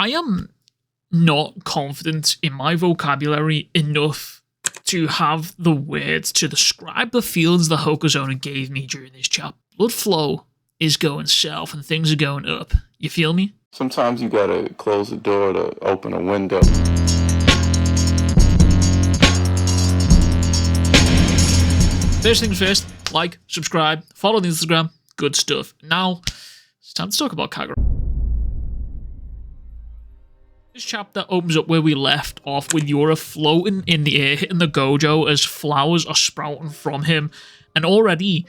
I am not confident in my vocabulary enough to have the words to describe the feelings that Hokozuna gave me during this chapter. Blood flow is going south and things are going up. You feel me? Sometimes you gotta close the door to open a window. First things first, like, subscribe, follow the Instagram, good stuff. Now, it's time to talk about Kagura. This chapter opens up where we left off with Yura floating in the air, hitting the Gojo as flowers are sprouting from him. And already,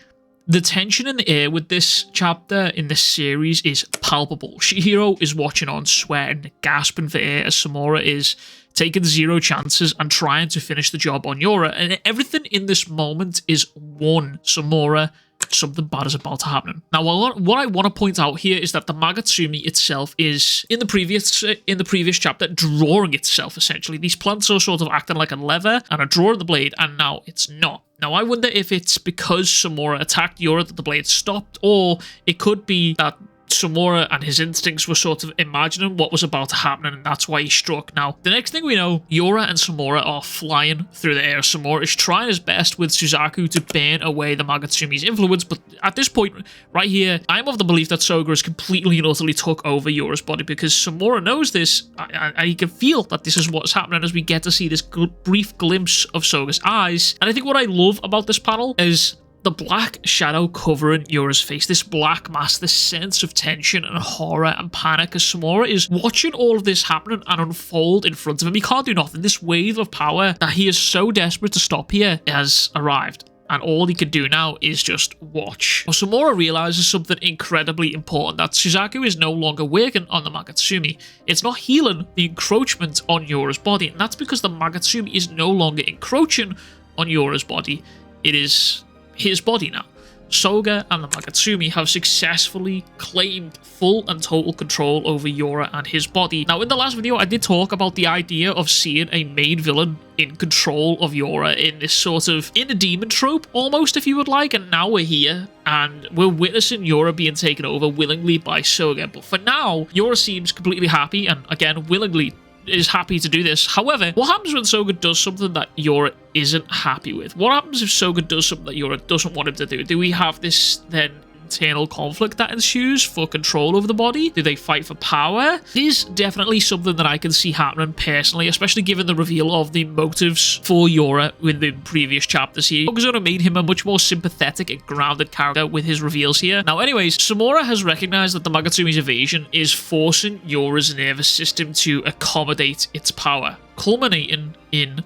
the tension in the air with this chapter in this series is palpable. Shihiro is watching on, sweating, gasping for air as Samura is taking zero chances and trying to finish the job on Yura. And everything in this moment is one Samura. Something bad is about to happen. Now, what I want to point out here is that the Magatsumi itself is, in the previous chapter, drawing itself, essentially. These plants are sort of acting like a lever and are drawing the blade, and now it's not. Now, I wonder if it's because Samura attacked Yura that the blade stopped, or it could be that Samura and his instincts were sort of imagining what was about to happen, and that's why he struck. Now, the next thing we know, Yura and Samura are flying through the air. Samura is trying his best with Suzaku to burn away the Magatsumi's influence, but at this point, right here, I'm of the belief that Soga has completely and utterly took over Yura's body, because Samura knows this, and he can feel that this is what's happening as we get to see this brief glimpse of Soga's eyes. And I think what I love about this panel is the black shadow covering Yura's face, this black mask, this sense of tension and horror and panic as Samura is watching all of this happening and unfold in front of him. He can't do nothing. This wave of power that he is so desperate to stop here has arrived, and all he can do now is just watch. Well, Samura realizes something incredibly important, that Suzaku is no longer working on the Magatsumi. It's not healing the encroachment on Yura's body, and that's because the Magatsumi is no longer encroaching on Yura's body. It is his body now. Soga and the Magatsumi have successfully claimed full and total control over Yura and his body. Now, in the last video, I did talk about the idea of seeing a main villain in control of Yura in this sort of inner demon trope, almost, if you would like, and now we're here, and we're witnessing Yura being taken over willingly by Soga. But for now, Yura seems completely happy, and again, willingly is happy to do this. However, what happens when Soga does something that Yura isn't happy with? What happens if Soga does something that Yura doesn't want him to do? Do we have this then internal conflict that ensues for control over the body? Do they fight for power? It is definitely something that I can see happening personally, especially given the reveal of the motives for Yura in the previous chapters here. Hokozuna made him a much more sympathetic and grounded character with his reveals here. Now, anyways, Samura has recognized that the Magatsumi's evasion is forcing Yura's nervous system to accommodate its power, culminating in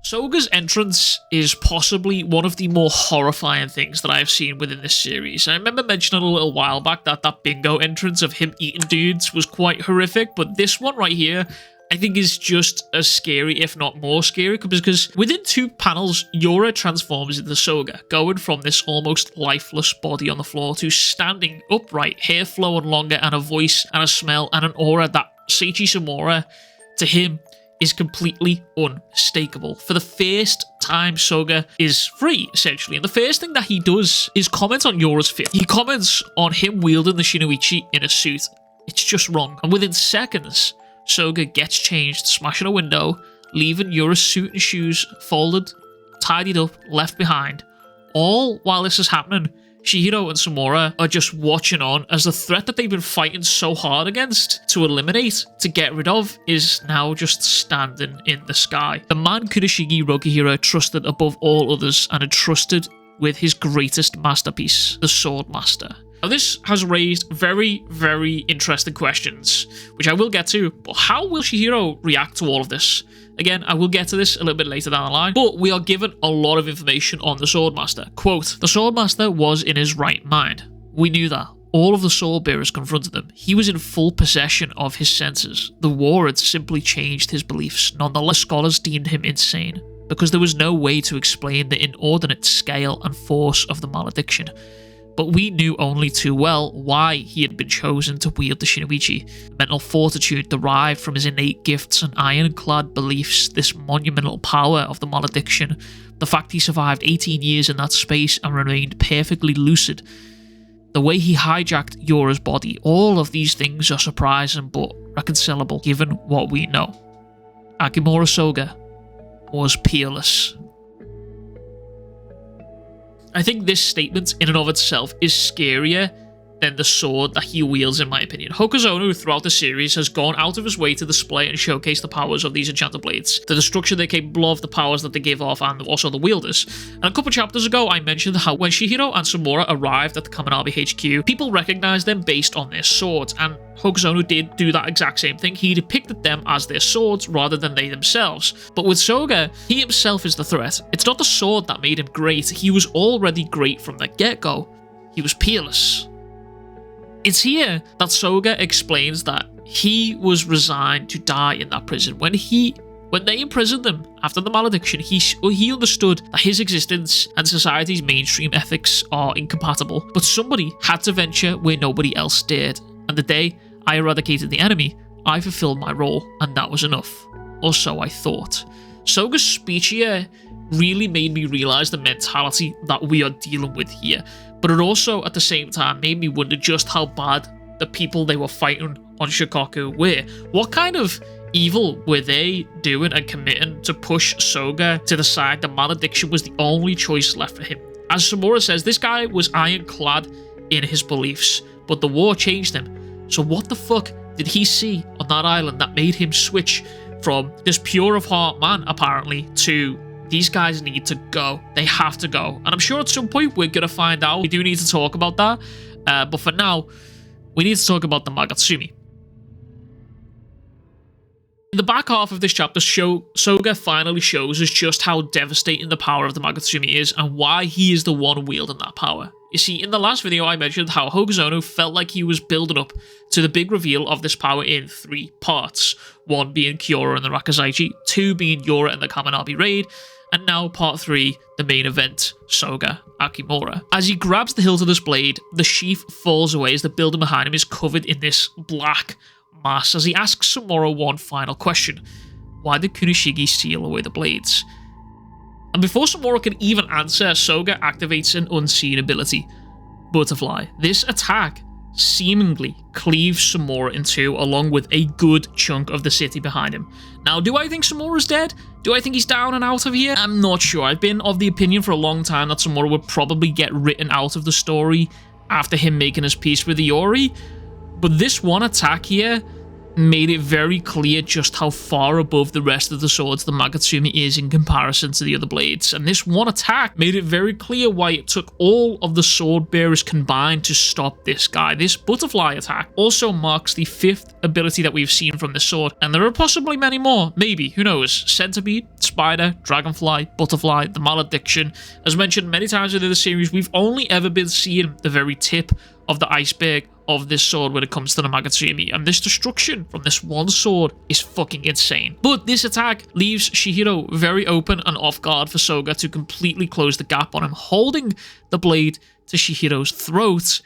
Soga's entrance is possibly one of the more horrifying things that I have seen within this series. I remember mentioning a little while back that bingo entrance of him eating dudes was quite horrific, but this one right here I think is just as scary, if not more scary, because within 2 panels, Yura transforms into Soga, going from this almost lifeless body on the floor to standing upright, hair flowing longer, and a voice and a smell and an aura that Seiichi Samura, to him, is completely unmistakable. For the first time, Soga is free, essentially, and the first thing that he does is comment on Yura's fit. He comments on him wielding the shinoichi in a suit. It's just wrong. And within seconds, Soga gets changed, smashing a window, leaving Yura's suit and shoes folded, tidied up, left behind. All while this is happening, Shihiro and Samura are just watching on as the threat that they've been fighting so hard against, to eliminate, to get rid of, is now just standing in the sky. The man Kurashige Rokihira trusted above all others and entrusted with his greatest masterpiece, the Sword Master. Now, this has raised very, very interesting questions, which I will get to, but how will Shihiro react to all of this? Again, I will get to this a little bit later down the line, but we are given a lot of information on the Swordmaster. Quote, the Swordmaster was in his right mind. We knew that. All of the sword bearers confronted him. He was in full possession of his senses. The war had simply changed his beliefs. Nonetheless, scholars deemed him insane, because there was no way to explain the inordinate scale and force of the malediction. But we knew only too well why he had been chosen to wield the shinoichi. Mental fortitude derived from his innate gifts and ironclad beliefs, this monumental power of the malediction, the fact he survived 18 years in that space and remained perfectly lucid. the way he hijacked Yura's body, all of these things are surprising but reconcilable given what we know. Akimura Soga was peerless. I think this statement in and of itself is scarier than the sword that he wields, in my opinion. Hokuzono throughout the series has gone out of his way to display and showcase the powers of these enchanted blades, the destruction they're capable of, the powers that they give off, and also the wielders. And a couple chapters ago, I mentioned how when Shihiro and Samura arrived at the Kaminabi HQ, people recognized them based on their swords, and Hokuzono did do that exact same thing. He depicted them as their swords rather than they themselves. But with Soga, he himself is the threat. It's not the sword that made him great. He was already great from the get-go. He was peerless. It's here that Soga explains that he was resigned to die in that prison. When they imprisoned him after the malediction, he understood that his existence and society's mainstream ethics are incompatible. But somebody had to venture where nobody else dared. And the day I eradicated the enemy, I fulfilled my role, and that was enough. Or so I thought. Soga's speech here really made me realize the mentality that we are dealing with here. But it also, at the same time, made me wonder just how bad the people they were fighting on Shikoku were. What kind of evil were they doing and committing to push Soga to the side? The malediction was the only choice left for him. As Samura says, this guy was ironclad in his beliefs, but the war changed him. So what the fuck did he see on that island that made him switch from this pure of heart man, apparently, to these guys need to go. They have to go. And I'm sure at some point we're going to find out. We do need to talk about that. But for now, we need to talk about the Magatsumi. In the back half of this chapter, Soga finally shows us just how devastating the power of the Magatsumi is and why he is the one wielding that power. You see, in the last video I mentioned how Hokuzono felt like he was building up to the big reveal of this power in 3 parts. 1 being Kyora and the Rakazaichi, 2 being Yura and the Kaminabi raid, and now part 3, the main event, Soga Akimura. As he grabs the hilt of this blade, the sheath falls away as the building behind him is covered in this black mass as he asks Samura one final question. Why did Kunishigi steal away the blades? And before Samura can even answer, Soga activates an unseen ability, Butterfly. This attack seemingly cleaves Samura in 2 along with a good chunk of the city behind him. Now, do I think Samura's dead? Do I think he's down and out of here? I'm not sure. I've been of the opinion for a long time that Samura would probably get written out of the story after him making his peace with Iori, but this one attack here made it very clear just how far above the rest of the swords the Magatsumi is in comparison to the other blades. And this one attack made it very clear why it took all of the sword bearers combined to stop this guy. This butterfly attack also marks the 5th ability that we've seen from this sword, and there are possibly many more, maybe, who knows. Centipede, spider, dragonfly, butterfly, the malediction. As mentioned many times within the series, we've only ever been seeing the very tip of the iceberg of this sword when it comes to the Magatsumi, and this destruction from this one sword is fucking insane. But this attack leaves Shihiro very open and off guard for Soga to completely close the gap on him, holding the blade to Shihiro's throat.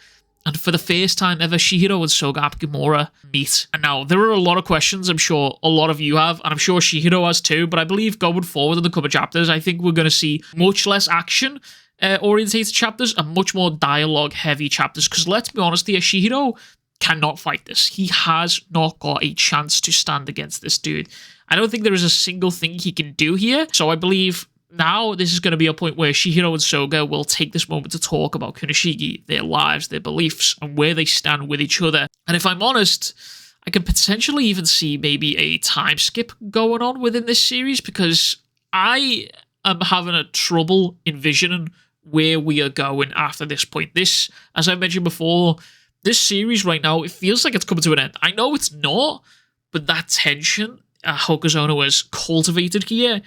And for the first time ever, Shihiro and Soga Akimura meet. And now, there are a lot of questions I'm sure a lot of you have, and I'm sure Shihiro has too, but I believe going forward in the couple chapters, I think we're going to see much less action orientated chapters and much more dialogue heavy chapters, because let's be honest here, Shihiro cannot fight this. He has not got a chance to stand against this dude. I don't think there is a single thing he can do here, so I believe now this is going to be a point where Shihiro and Soga will take this moment to talk about Kunishigi, their lives, their beliefs, and where they stand with each other. And if I'm honest, I could potentially even see maybe a time skip going on within this series, because I am having a trouble envisioning where we are going after this point. This, as I mentioned before, this series right now, it feels like it's coming to an end. I know it's not, but that tension Hokuzono has cultivated here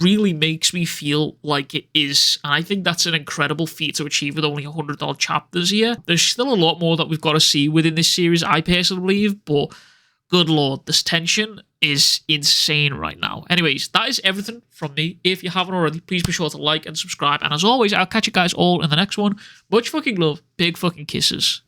really makes me feel like it is. And I think that's an incredible feat to achieve with only 100 odd chapters here. There's still a lot more that we've got to see within this series, I personally believe, but good lord, this tension is insane right now. Anyways, that is everything from me. If you haven't already, please be sure to like and subscribe. And as always, I'll catch you guys all in the next one. Much fucking love. Big fucking kisses.